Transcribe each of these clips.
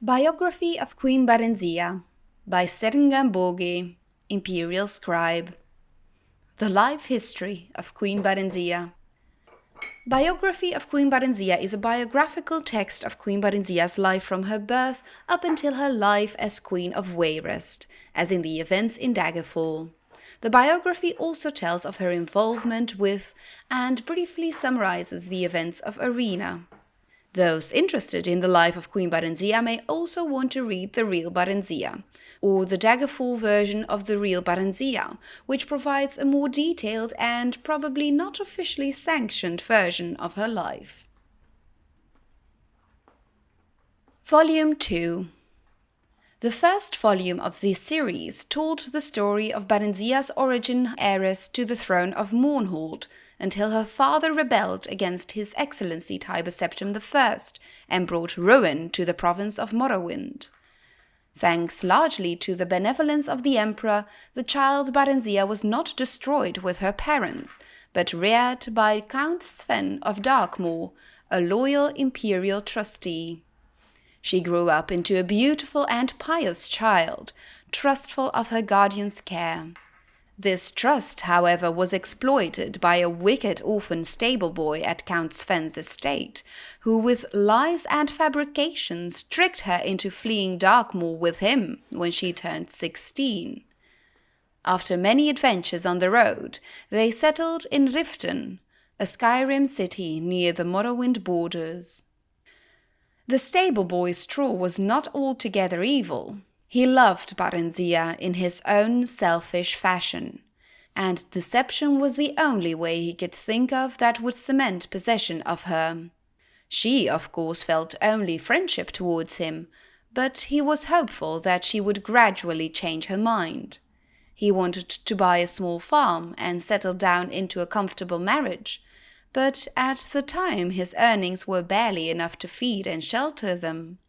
Biography of Queen Barenziah by Serengam, Imperial Scribe. The Life History of Queen Barenziah. Biography of Queen Barenziah is a biographical text of Queen Barenziah's life from her birth up until her life as Queen of Wayrest, as in the events in Daggerfall. The biography also tells of her involvement with and briefly summarizes the events of Arena. Those interested in the life of Queen Barenziah may also want to read the real Barenziah, or the Daggerfall version of the real Barenziah, which provides a more detailed and probably not officially sanctioned version of her life. Volume 2. The first volume of this series told the story of Barenziah's origin heiress to the throne of Mournhold, until her father rebelled against His Excellency Tiber Septim I and brought ruin to the province of Morrowind. Thanks largely to the benevolence of the emperor, the child Barenziah was not destroyed with her parents, but reared by Count Sven of Darkmoor, a loyal imperial trustee. She grew up into a beautiful and pious child, trustful of her guardian's care. This trust, however, was exploited by a wicked orphan stable-boy at Count Sven's estate, who with lies and fabrications tricked her into fleeing Darkmoor with him when she turned 16. After many adventures on the road, they settled in Riften, a Skyrim city near the Morrowind borders. The stable-boy's straw was not altogether evil. He loved Barenziah in his own selfish fashion, and deception was the only way he could think of that would cement possession of her. She, of course, felt only friendship towards him, but he was hopeful that she would gradually change her mind. He wanted to buy a small farm and settle down into a comfortable marriage, but at the time his earnings were barely enough to feed and shelter them.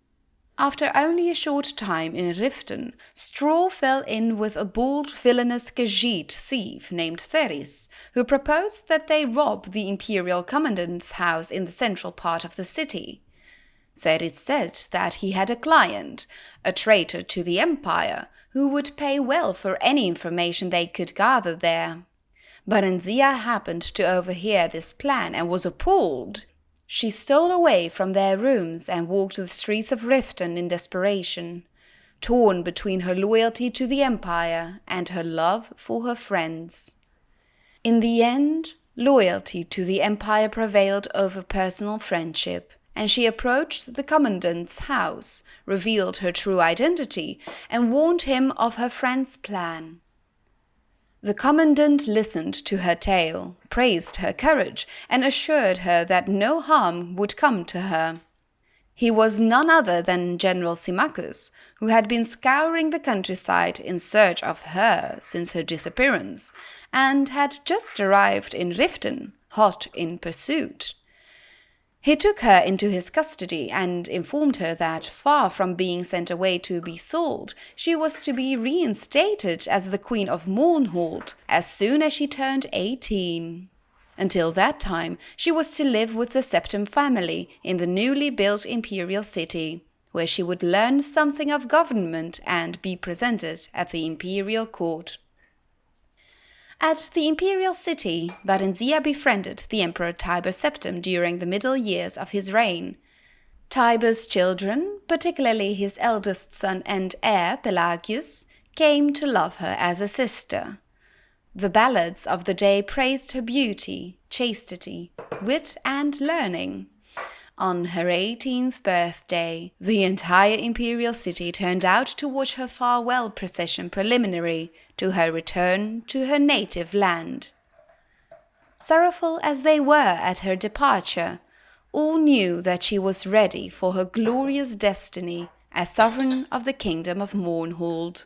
After only a short time in Riften, Straw fell in with a bold, villainous Khajiit thief named Theris, who proposed that they rob the imperial commandant's house in the central part of the city. Theris said that he had a client, a traitor to the empire, who would pay well for any information they could gather there. Barenziah happened to overhear this plan and was appalled. She stole away from their rooms and walked the streets of Riften in desperation, torn between her loyalty to the Empire and her love for her friends. In the end, loyalty to the Empire prevailed over personal friendship, and she approached the commandant's house, revealed her true identity, and warned him of her friend's plan. The commandant listened to her tale, praised her courage, and assured her that no harm would come to her. He was none other than General Symmachus, who had been scouring the countryside in search of her since her disappearance, and had just arrived in Riften, hot in pursuit. He took her into his custody and informed her that, far from being sent away to be sold, she was to be reinstated as the Queen of Mournhold as soon as she turned 18. Until that time, she was to live with the Septim family in the newly built imperial city, where she would learn something of government and be presented at the imperial court. At the imperial city, Barenziah befriended the Emperor Tiber Septim during the middle years of his reign. Tiber's children, particularly his eldest son and heir Pelagius, came to love her as a sister. The ballads of the day praised her beauty, chastity, wit, and learning. On her 18th birthday, the entire imperial city turned out to watch her farewell procession preliminary to her return to her native land. Sorrowful as they were at her departure, all knew that she was ready for her glorious destiny as sovereign of the kingdom of Mournhold.